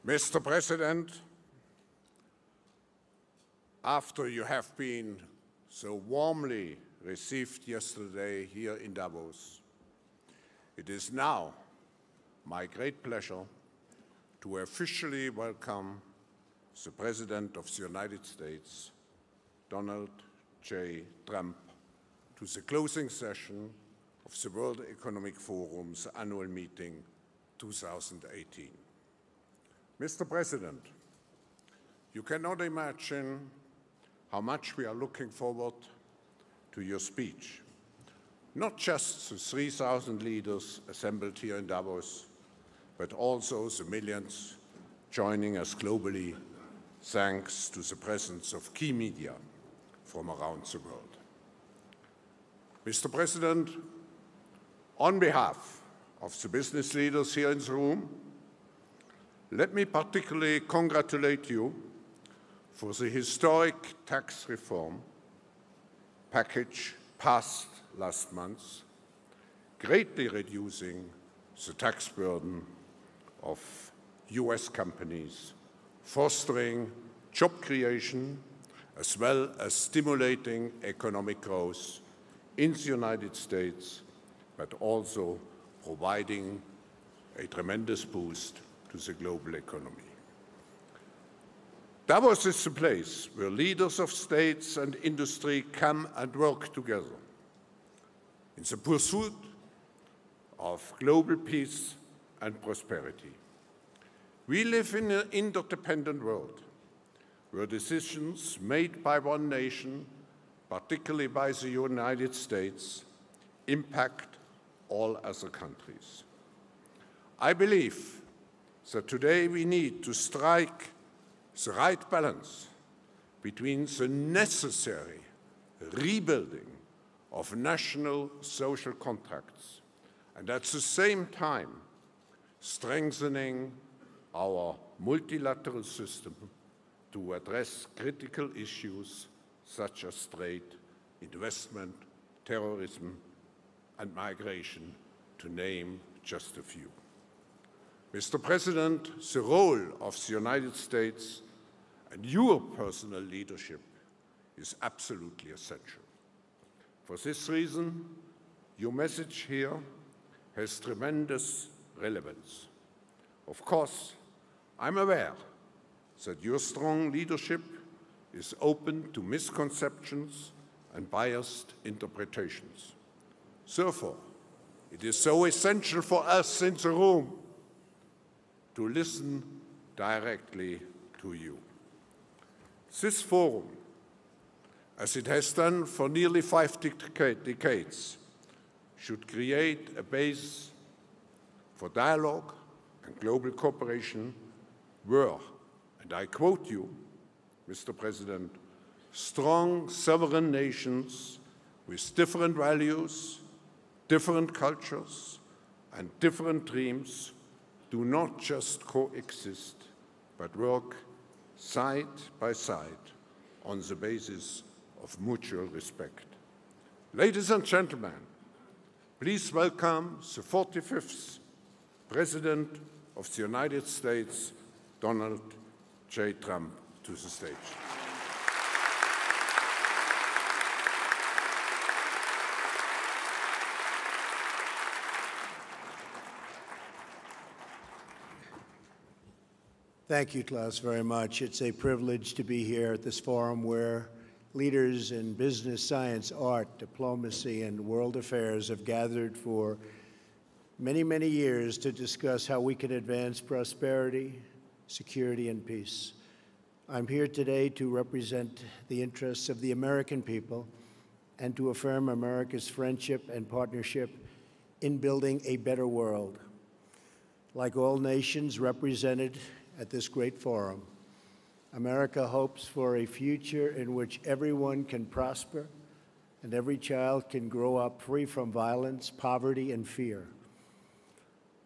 Mr. President, after you have been so warmly received yesterday here in Davos, it is now my great pleasure to officially welcome the President of the United States, Donald J. Trump, to the closing session of the World Economic Forum's annual meeting 2018. Mr. President, you cannot imagine how much we are looking forward to your speech. Not just the 3,000 leaders assembled here in Davos, but also the millions joining us globally thanks to the presence of key media from around the world. Mr. President, on behalf of the business leaders here in the room, let me particularly congratulate you for the historic tax reform package passed last month, greatly reducing the tax burden of US companies, fostering job creation, as well as stimulating economic growth in the United States, but also providing a tremendous boost to the global economy. Davos is the place where leaders of states and industry come and work together in the pursuit of global peace and prosperity. We live in an interdependent world where decisions made by one nation, particularly by the United States, impact all other countries. I believe that today we need to strike the right balance between the necessary rebuilding of national social contracts and at the same time strengthening our multilateral system to address critical issues such as trade, investment, terrorism, and migration, to name just a few. Mr. President, the role of the United States and your personal leadership is absolutely essential. For this reason, your message here has tremendous relevance. Of course, I'm aware that your strong leadership is open to misconceptions and biased interpretations. Therefore, it is so essential for us in the room to listen directly to you. This forum, as it has done for nearly 5 decades, should create a base for dialogue and global cooperation where, and I quote you, Mr. President, strong sovereign nations with different values, different cultures, and different dreams do not just coexist, but work side by side on the basis of mutual respect. Ladies and gentlemen, please welcome the 45th President of the United States, Donald J. Trump, to the stage. Thank you, Klaus, very much. It's a privilege to be here at this forum where leaders in business, science, art, diplomacy, and world affairs have gathered for many, many years to discuss how we can advance prosperity, security, and peace. I'm here today to represent the interests of the American people and to affirm America's friendship and partnership in building a better world. Like all nations represented at this great forum, America hopes for a future in which everyone can prosper and every child can grow up free from violence, poverty, and fear.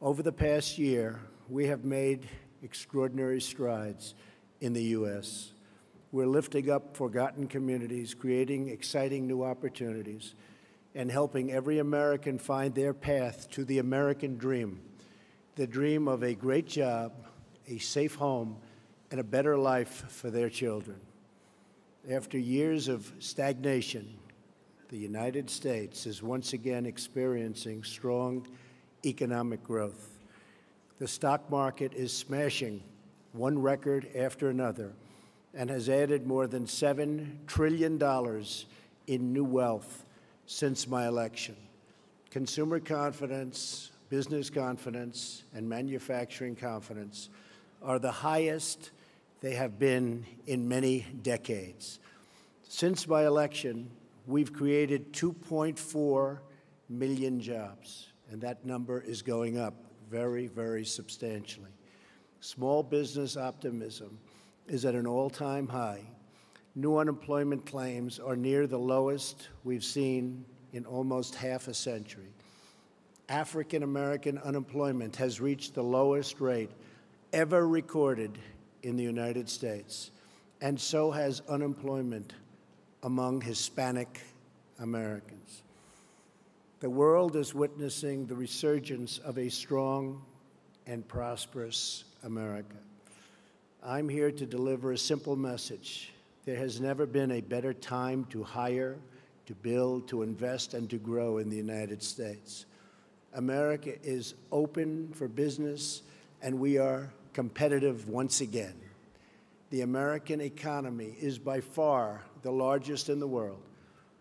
Over the past year, we have made extraordinary strides in the U.S. We're lifting up forgotten communities, creating exciting new opportunities, and helping every American find their path to the American dream, the dream of a great job, a safe home, and a better life for their children. After years of stagnation, the United States is once again experiencing strong economic growth. The stock market is smashing one record after another and has added more than $7 trillion in new wealth since my election. Consumer confidence, business confidence, and manufacturing confidence are the highest they have been in many decades. Since my election, we've created 2.4 million jobs, and that number is going up very, very substantially. Small business optimism is at an all-time high. New unemployment claims are near the lowest we've seen in almost half a century. African-American unemployment has reached the lowest rate ever recorded in the United States, and so has unemployment among Hispanic Americans. The world is witnessing the resurgence of a strong and prosperous America. I'm here to deliver a simple message. There has never been a better time to hire, to build, to invest, and to grow in the United States. America is open for business, and we are competitive once again. The American economy is by far the largest in the world,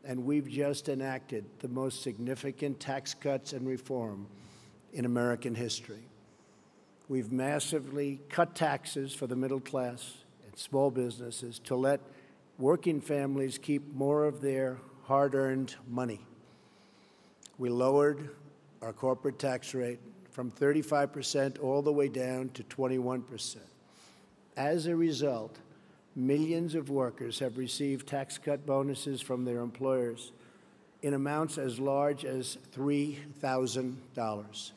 and we've just enacted the most significant tax cuts and reform in American history. We've massively cut taxes for the middle class and small businesses to let working families keep more of their hard-earned money. We lowered our corporate tax rate from 35% all the way down to 21%. As a result, millions of workers have received tax cut bonuses from their employers in amounts as large as $3,000.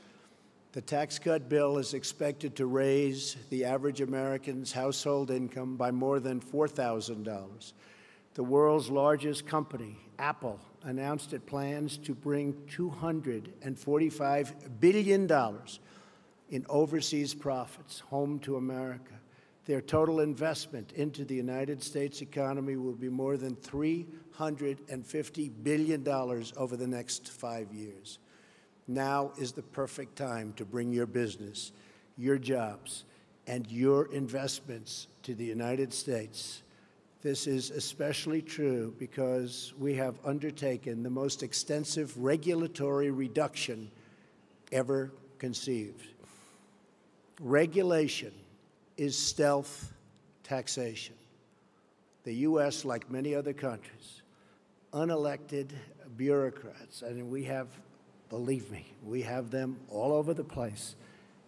The tax cut bill is expected to raise the average American's household income by more than $4,000. The world's largest company, Apple, announced it plans to bring $245 billion in overseas profits home to America. Their total investment into the United States economy will be more than $350 billion over the next 5 years. Now is the perfect time to bring your business, your jobs, and your investments to the United States. This is especially true because we have undertaken the most extensive regulatory reduction ever conceived. Regulation is stealth taxation. The U.S., like many other countries, unelected bureaucrats, and we have, believe me, we have them all over the place,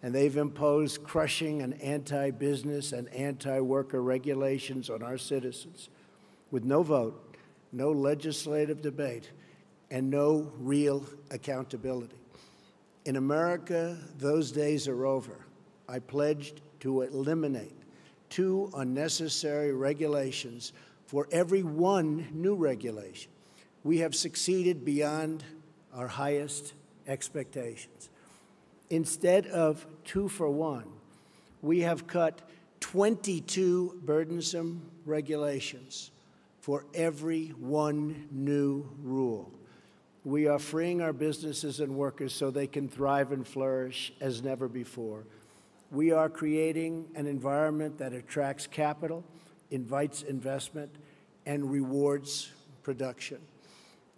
and they've imposed crushing and anti-business and anti-worker regulations on our citizens with no vote, no legislative debate, and no real accountability. In America, those days are over. I pledged to eliminate 2 unnecessary regulations for every 1 new regulation. We have succeeded beyond our highest expectations. Instead of 2 for 1, we have cut 22 burdensome regulations for every 1 new rule. We are freeing our businesses and workers so they can thrive and flourish as never before. We are creating an environment that attracts capital, invites investment, and rewards production.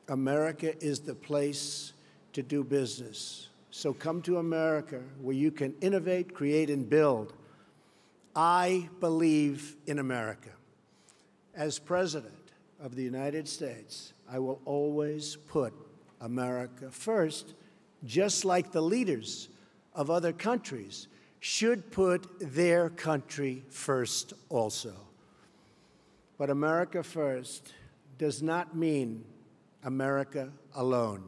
America is the place to do business. So come to America, where you can innovate, create, and build. I believe in America. As President of the United States, I will always put America first, just like the leaders of other countries should put their country first also. But America first does not mean America alone.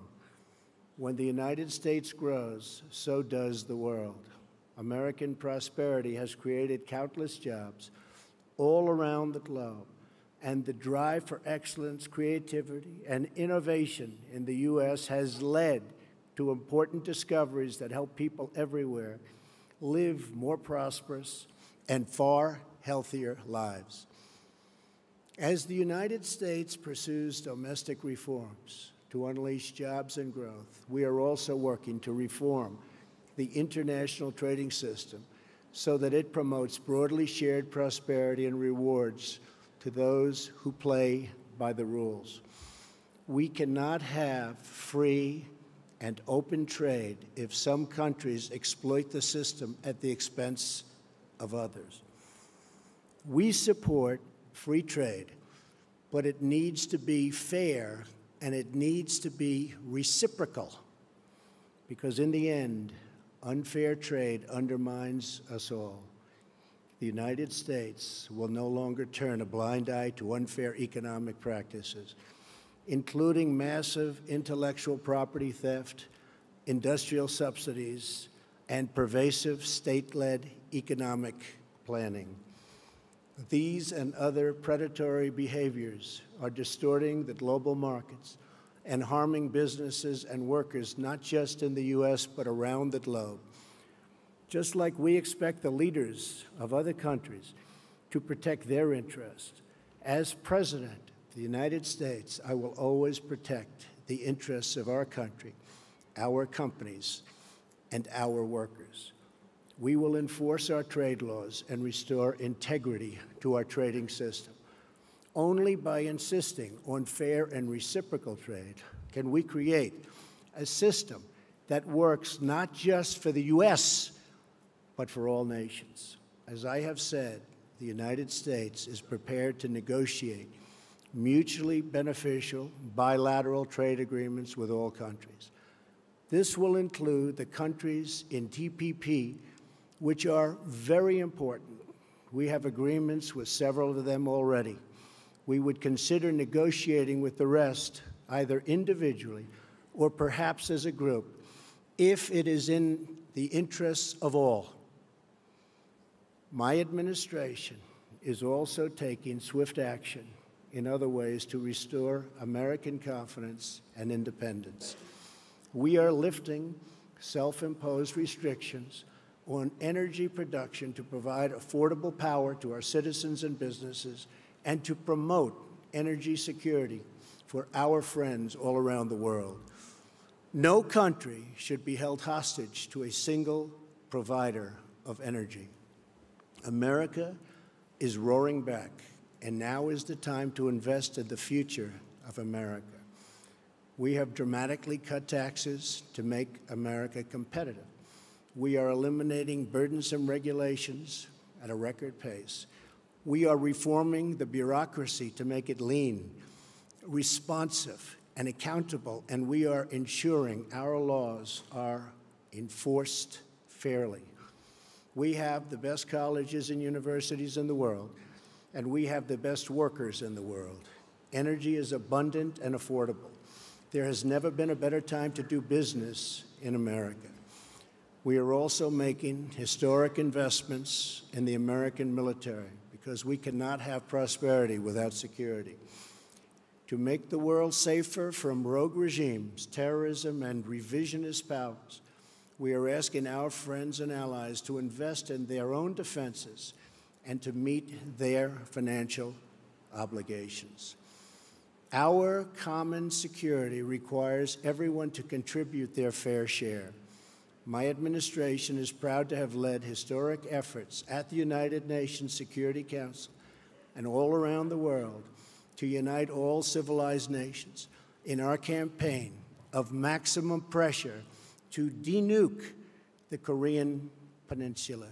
When the United States grows, so does the world. American prosperity has created countless jobs all around the globe, and the drive for excellence, creativity, and innovation in the U.S. has led to important discoveries that help people everywhere live more prosperous and far healthier lives. As the United States pursues domestic reforms to unleash jobs and growth, we are also working to reform the international trading system so that it promotes broadly shared prosperity and rewards to those who play by the rules. We cannot have free and open trade if some countries exploit the system at the expense of others. We support free trade, but it needs to be fair and it needs to be reciprocal, because in the end, unfair trade undermines us all. The United States will no longer turn a blind eye to unfair economic practices, including massive intellectual property theft, industrial subsidies, and pervasive state-led economic planning. These and other predatory behaviors are distorting the global markets and harming businesses and workers, not just in the U.S., but around the globe. Just like we expect the leaders of other countries to protect their interests, as President of the United States, I will always protect the interests of our country, our companies, and our workers. We will enforce our trade laws and restore integrity to our trading system. Only by insisting on fair and reciprocal trade can we create a system that works not just for the U.S., but for all nations. As I have said, the United States is prepared to negotiate mutually beneficial bilateral trade agreements with all countries. This will include the countries in TPP, which are very important. We have agreements with several of them already. We would consider negotiating with the rest, either individually or perhaps as a group, if it is in the interests of all. My administration is also taking swift action in other ways to restore American confidence and independence. We are lifting self-imposed restrictions on energy production to provide affordable power to our citizens and businesses and to promote energy security for our friends all around the world. No country should be held hostage to a single provider of energy. America is roaring back, and now is the time to invest in the future of America. We have dramatically cut taxes to make America competitive. We are eliminating burdensome regulations at a record pace. We are reforming the bureaucracy to make it lean, responsive, and accountable, and we are ensuring our laws are enforced fairly. We have the best colleges and universities in the world, and we have the best workers in the world. Energy is abundant and affordable. There has never been a better time to do business in America. We are also making historic investments in the American military because we cannot have prosperity without security. To make the world safer from rogue regimes, terrorism, and revisionist powers, we are asking our friends and allies to invest in their own defenses and to meet their financial obligations. Our common security requires everyone to contribute their fair share. My administration is proud to have led historic efforts at the United Nations Security Council and all around the world to unite all civilized nations in our campaign of maximum pressure to denuke the Korean Peninsula.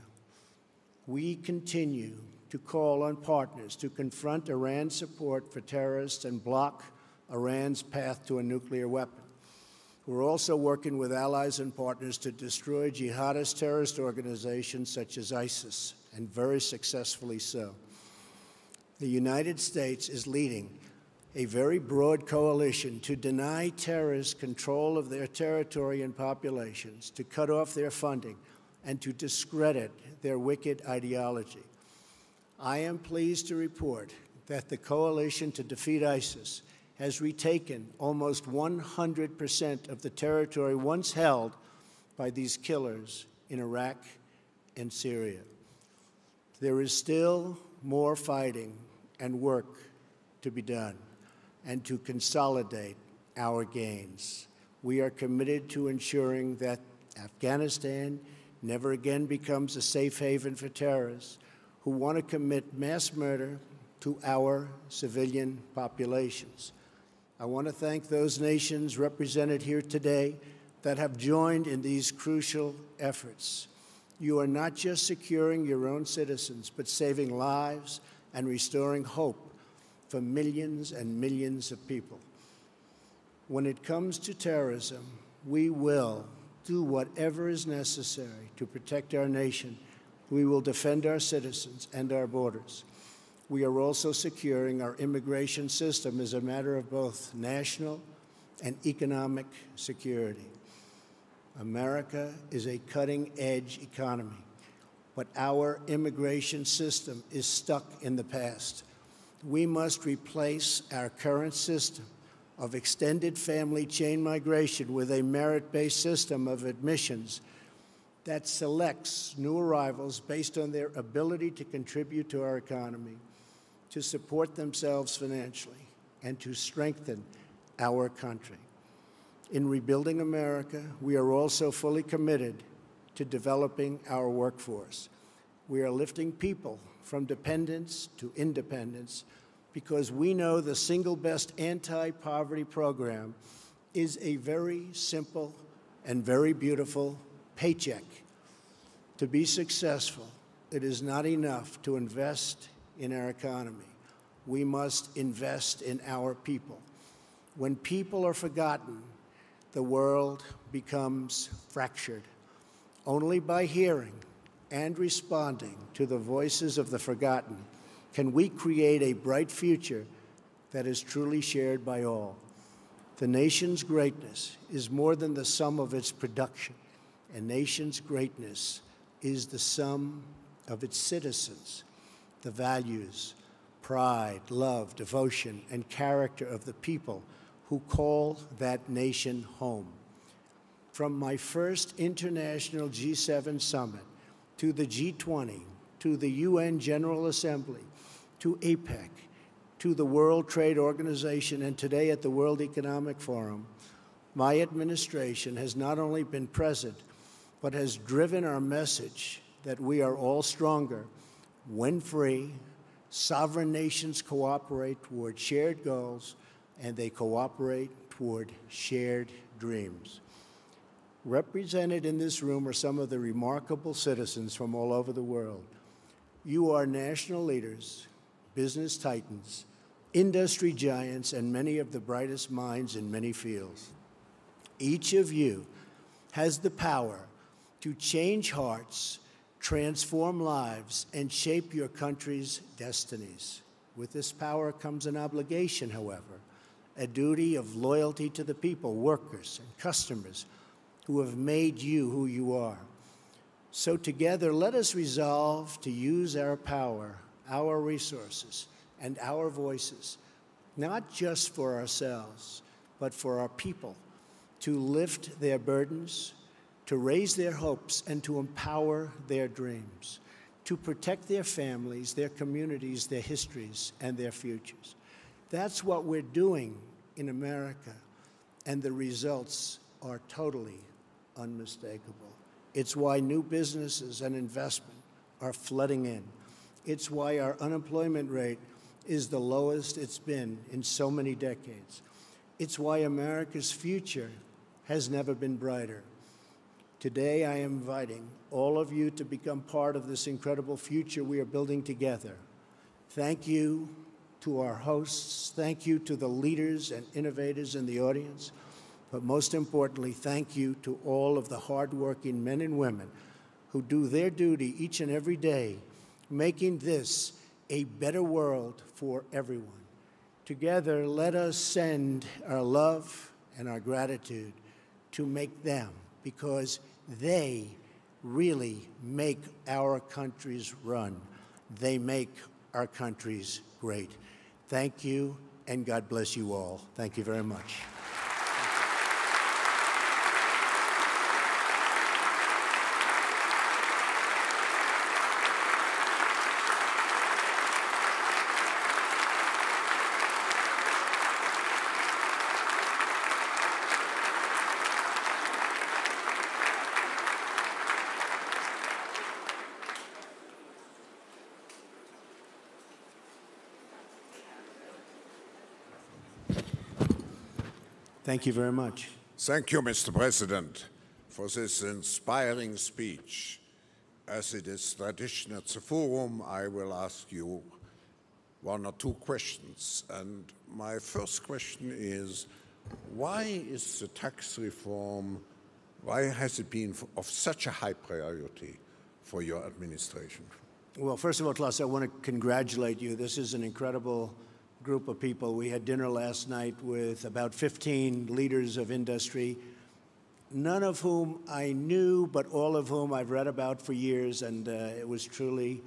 We continue to call on partners to confront Iran's support for terrorists and block Iran's path to a nuclear weapon. We're also working with allies and partners to destroy jihadist terrorist organizations such as ISIS, and very successfully so. The United States is leading a very broad coalition to deny terrorists control of their territory and populations, to cut off their funding, and to discredit their wicked ideology. I am pleased to report that the coalition to defeat ISIS has retaken almost 100% of the territory once held by these killers in Iraq and Syria. There is still more fighting and work to be done and to consolidate our gains. We are committed to ensuring that Afghanistan never again becomes a safe haven for terrorists who want to commit mass murder to our civilian populations. I want to thank those nations represented here today that have joined in these crucial efforts. You are not just securing your own citizens, but saving lives and restoring hope for millions and millions of people. When it comes to terrorism, we will do whatever is necessary to protect our nation. We will defend our citizens and our borders. We are also securing our immigration system as a matter of both national and economic security. America is a cutting-edge economy, but our immigration system is stuck in the past. We must replace our current system of extended family chain migration with a merit-based system of admissions that selects new arrivals based on their ability to contribute to our economy, to support themselves financially, and to strengthen our country. In rebuilding America, we are also fully committed to developing our workforce. We are lifting people from dependence to independence because we know the single best anti-poverty program is a very simple and very beautiful paycheck. To be successful, it is not enough to invest in our economy. We must invest in our people. When people are forgotten, the world becomes fractured. Only by hearing and responding to the voices of the forgotten can we create a bright future that is truly shared by all. The nation's greatness is more than the sum of its production. A nation's greatness is the sum of its citizens, the values, pride, love, devotion, and character of the people who call that nation home. From my first international G7 summit, to the G20, to the UN General Assembly, to APEC, to the World Trade Organization, and today at the World Economic Forum, my administration has not only been present, but has driven our message that we are all stronger when free, sovereign nations cooperate toward shared goals, and they cooperate toward shared dreams. Represented in this room are some of the remarkable citizens from all over the world. You are national leaders, business titans, industry giants, and many of the brightest minds in many fields. Each of you has the power to change hearts, transform lives, and shape your country's destinies. With this power comes an obligation, however, a duty of loyalty to the people, workers, and customers who have made you who you are. So together, let us resolve to use our power, our resources, and our voices, not just for ourselves, but for our people, to lift their burdens, to raise their hopes, and to empower their dreams, to protect their families, their communities, their histories, and their futures. That's what we're doing in America, and the results are totally unmistakable. It's why new businesses and investment are flooding in. It's why our unemployment rate is the lowest it's been in so many decades. It's why America's future has never been brighter. Today, I am inviting all of you to become part of this incredible future we are building together. Thank you to our hosts. Thank you to the leaders and innovators in the audience. But most importantly, thank you to all of the hardworking men and women who do their duty each and every day, making this a better world for everyone. Together, let us send our love and our gratitude to make them, because they really make our countries run. They make our countries great. Thank you, and God bless you all. Thank you very much. Thank you very much. Thank you, Mr. President, for this inspiring speech. As it is tradition at the forum, I will ask you one or two questions. And my first question is, why is the tax reform, why has it been of such a high priority for your administration? Well, first of all, Klaus, I want to congratulate you. This is an incredible group of people. We had dinner last night with about 15 leaders of industry, none of whom I knew, but all of whom I've read about for years, and it was truly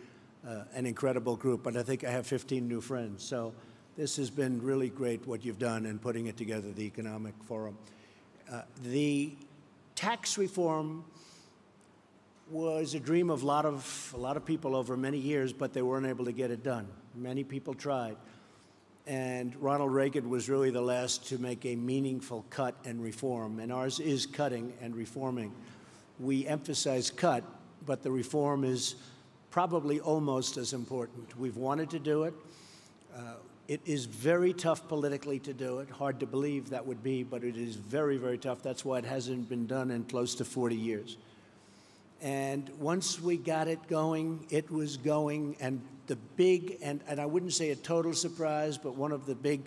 an incredible group. But I think I have 15 new friends. So this has been really great what you've done in putting it together, the Economic Forum. The tax reform was a dream of a lot of people over many years, but they weren't able to get it done. Many people tried. And Ronald Reagan was really the last to make a meaningful cut and reform, and ours is cutting and reforming. We emphasize cut, but the reform is probably almost as important. We've wanted to do it. It is very tough politically to do it. Hard to believe that would be, but it is very, very tough. That's why it hasn't been done in close to 40 years. And once we got it going, it was going, and the big, and I wouldn't say a total surprise, but one of the big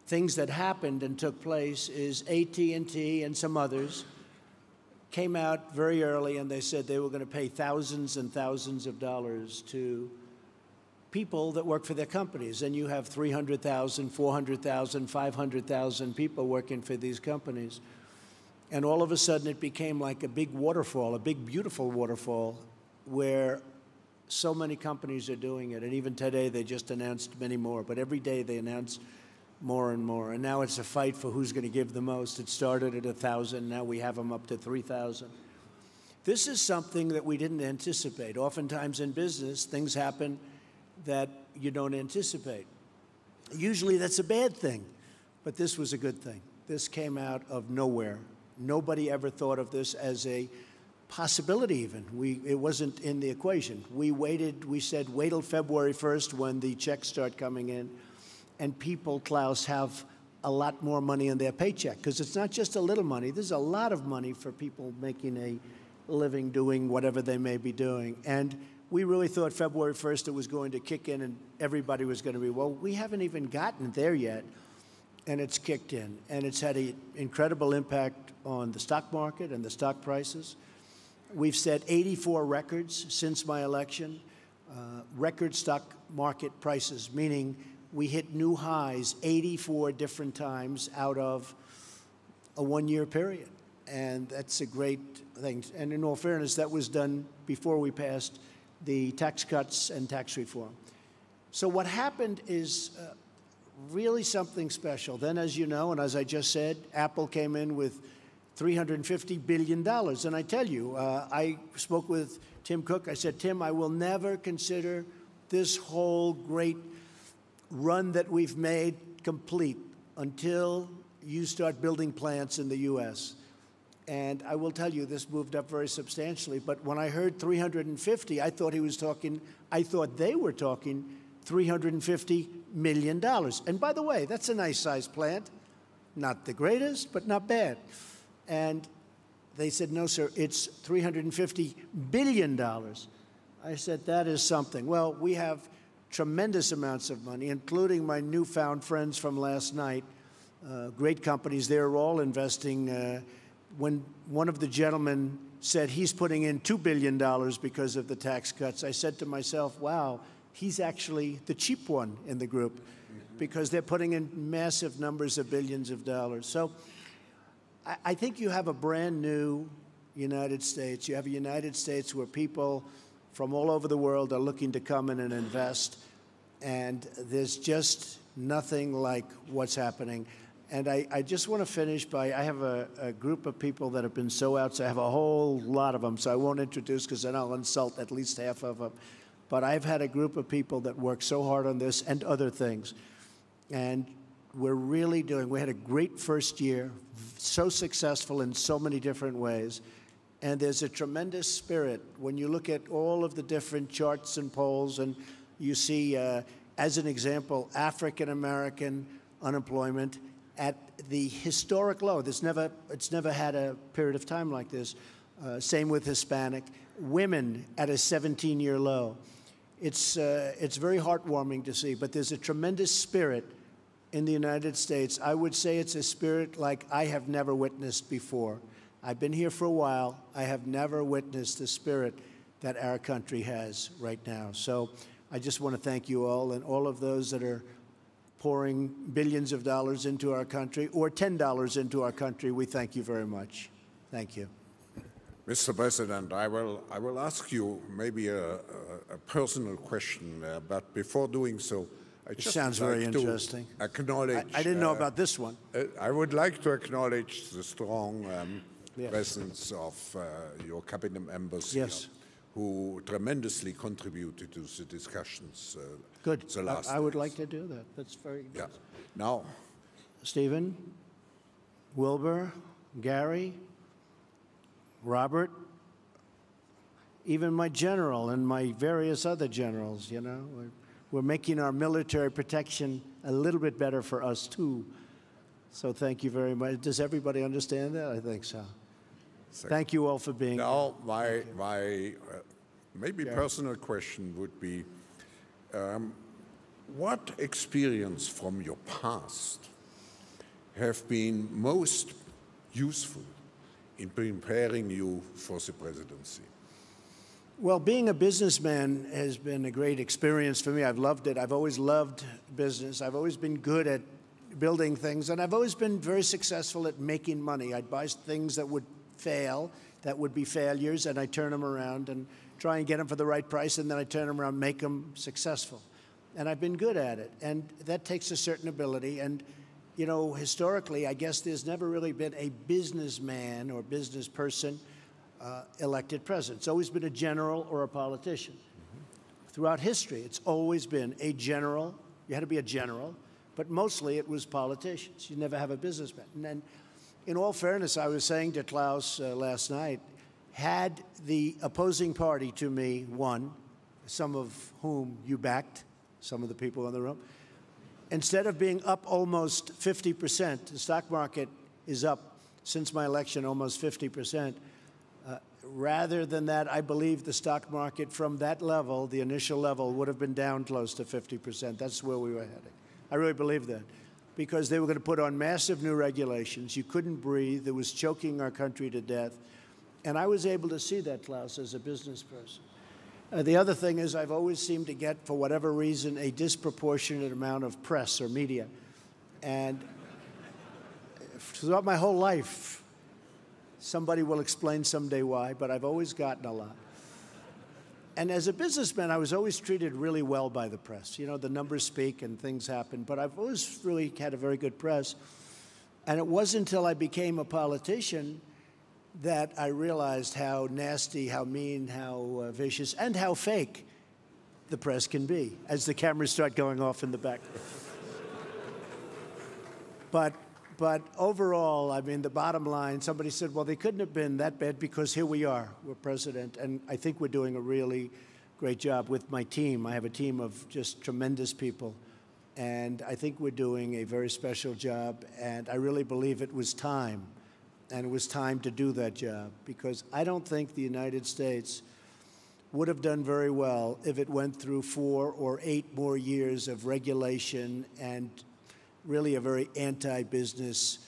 things that happened and took place is AT&T and some others came out very early and they said they were going to pay thousands and thousands of dollars to people that work for their companies. And you have 300,000, 400,000, 500,000 people working for these companies. And all of a sudden it became like a big waterfall, a big, beautiful waterfall, where so many companies are doing it. And even today they just announced many more. But every day they announce more and more. And now it's a fight for who's going to give the most. It started at 1,000. Now we have them up to 3,000. This is something that we didn't anticipate. Oftentimes in business, things happen that you don't anticipate. Usually that's a bad thing. But this was a good thing. This came out of nowhere. Nobody ever thought of this as a possibility even. It wasn't in the equation. We waited, we said, wait till February 1st when the checks start coming in, and people, Klaus, have a lot more money in their paycheck, because it's not just a little money. There's a lot of money for people making a living doing whatever they may be doing. And we really thought February 1st it was going to kick in and everybody was going to be, well, we haven't even gotten there yet. And it's kicked in, and it's had an incredible impact on the stock market and the stock prices. We've set 84 records since my election, record stock market prices, meaning we hit new highs 84 different times out of a one-year period. And that's a great thing. And in all fairness, that was done before we passed the tax cuts and tax reform. So what happened is really something special. Then, as you know, and as I just said, Apple came in with $350 billion. And I tell you, I spoke with Tim Cook. I said, Tim, I will never consider this whole great run that we've made complete until you start building plants in the U.S. And I will tell you, this moved up very substantially. But when I heard 350, I thought they were talking $350 million. And by the way, that's a nice-sized plant. Not the greatest, but not bad. And they said, no, sir, it's $350 billion. I said, that is something. Well, we have tremendous amounts of money, including my newfound friends from last night, great companies. They're all investing. When one of the gentlemen said he's putting in $2 billion because of the tax cuts, I said to myself, wow, he's actually the cheap one in the group, because they're putting in massive numbers of billions of dollars. So I think you have a brand new United States. You have a United States where people from all over the world are looking to come in and invest. And there's just nothing like what's happening. And I just want to finish by, I have a group of people that have been so outside. I have a whole lot of them, so I won't introduce because then I'll insult at least half of them. But I've had a group of people that work so hard on this and other things. And we're really doing, we had a great first year, so successful in so many different ways. And there's a tremendous spirit when you look at all of the different charts and polls, and you see, as an example, African-American unemployment at the historic low. It's never had a period of time like this. Same with Hispanic. Women at a 17-year low. It's very heartwarming to see, but there's a tremendous spirit in the United States. I would say it's a spirit like I have never witnessed before. I've been here for a while. I have never witnessed the spirit that our country has right now. So I just want to thank you all and all of those that are pouring billions of dollars into our country or $10 into our country. We thank you very much. Thank you. Mr. President, I will ask you maybe a personal question, but before doing so, I just sounds like very interesting. To acknowledge. I didn't know about this one. I would like to acknowledge the strong presence of your cabinet members here, who tremendously contributed to the discussions. Good. The last I would days. like to do that. That's very good. Yeah. Now, Stephen, Wilbur, Gary, Robert, even my general and my various other generals, you know. We're making our military protection a little bit better for us, too. So thank you very much. Does everybody understand that? I think so. Thank you all for being here. Now, my maybe personal question would be, what experience from your past have been most useful in preparing you for the presidency? Well, being a businessman has been a great experience for me. I've loved it. I've always loved business. I've always been good at building things, and I've always been very successful at making money. I'd buy things that would fail, that would be failures, and I'd turn them around and try and get them for the right price, and then I'd turn them around, make them successful. And I've been good at it, and that takes a certain ability. And, you know, historically, I guess there's never really been a businessman or business person elected president. It's always been a general or a politician. Throughout history, it's always been a general. You had to be a general, but mostly it was politicians. You never have a businessman. And then, in all fairness, I was saying to Klaus last night, had the opposing party to me won, some of whom you backed, some of the people in the room, instead of being up almost 50%, the stock market is up since my election almost 50%. Rather than that, I believe the stock market from that level, the initial level, would have been down close to 50%. That's where we were heading. I really believe that, because they were going to put on massive new regulations. You couldn't breathe. It was choking our country to death. And I was able to see that, Klaus, as a business person. The other thing is I've always seemed to get, for whatever reason, a disproportionate amount of press or media. And throughout my whole life, somebody will explain someday why, but I've always gotten a lot. And as a businessman, I was always treated really well by the press. You know, the numbers speak and things happen, but I've always really had a very good press. And it wasn't until I became a politician that I realized how nasty, how mean, how vicious, and how fake the press can be as the cameras start going off in the back. But overall, I mean, the bottom line, somebody said, well, they couldn't have been that bad because here we are, we're president, and I think we're doing a really great job with my team. I have a team of just tremendous people, and I think we're doing a very special job, and I really believe it was time, and it was time to do that job, because I don't think the United States would have done very well if it went through 4 or 8 more years of regulation and really a very anti-business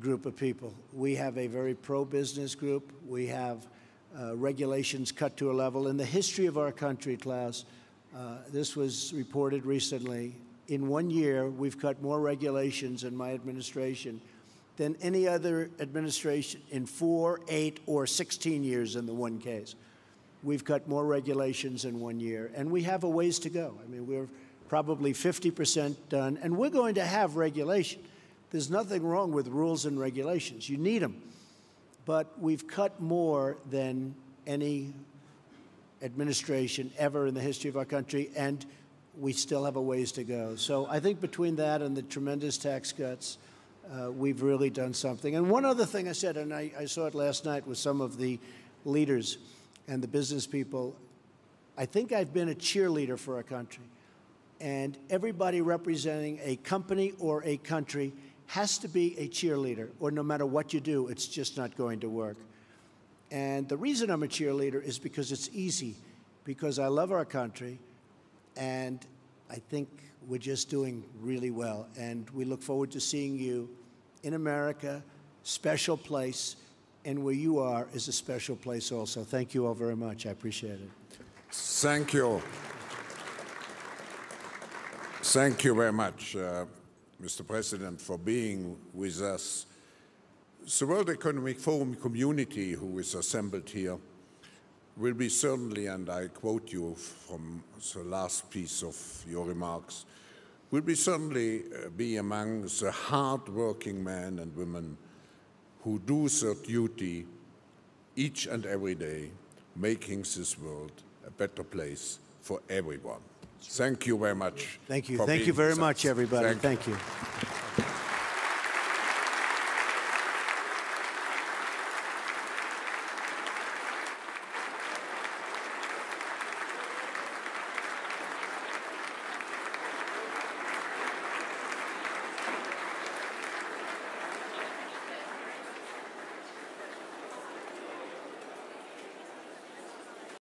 group of people. We have a very pro-business group. We have regulations cut to a level. In the history of our country, Klaus, this was reported recently, in 1 year, we've cut more regulations in my administration than any other administration in 4, 8, or 16 years in the one case. We've cut more regulations in 1 year, and we have a ways to go. I mean, we're probably 50% done, and we're going to have regulation. There's nothing wrong with rules and regulations. You need them. But we've cut more than any administration ever in the history of our country, and we still have a ways to go. So I think between that and the tremendous tax cuts, we've really done something. And one other thing I said, and I saw it last night with some of the leaders and the business people, I think I've been a cheerleader for our country. And everybody representing a company or a country has to be a cheerleader, or no matter what you do, it's just not going to work. And the reason I'm a cheerleader is because it's easy, because I love our country, and I think we're just doing really well. And we look forward to seeing you in America, special place, and where you are is a special place also. Thank you all very much. I appreciate it. Thank you. Thank you very much, Mr. President, for being with us. The World Economic Forum community who is assembled here will be certainly, and I quote you from the last piece of your remarks, will be certainly be among the hard-working men and women who do their duty each and every day, making this world a better place for everyone. Thank you very much. Thank you. Thank you very much, everybody. Thank you.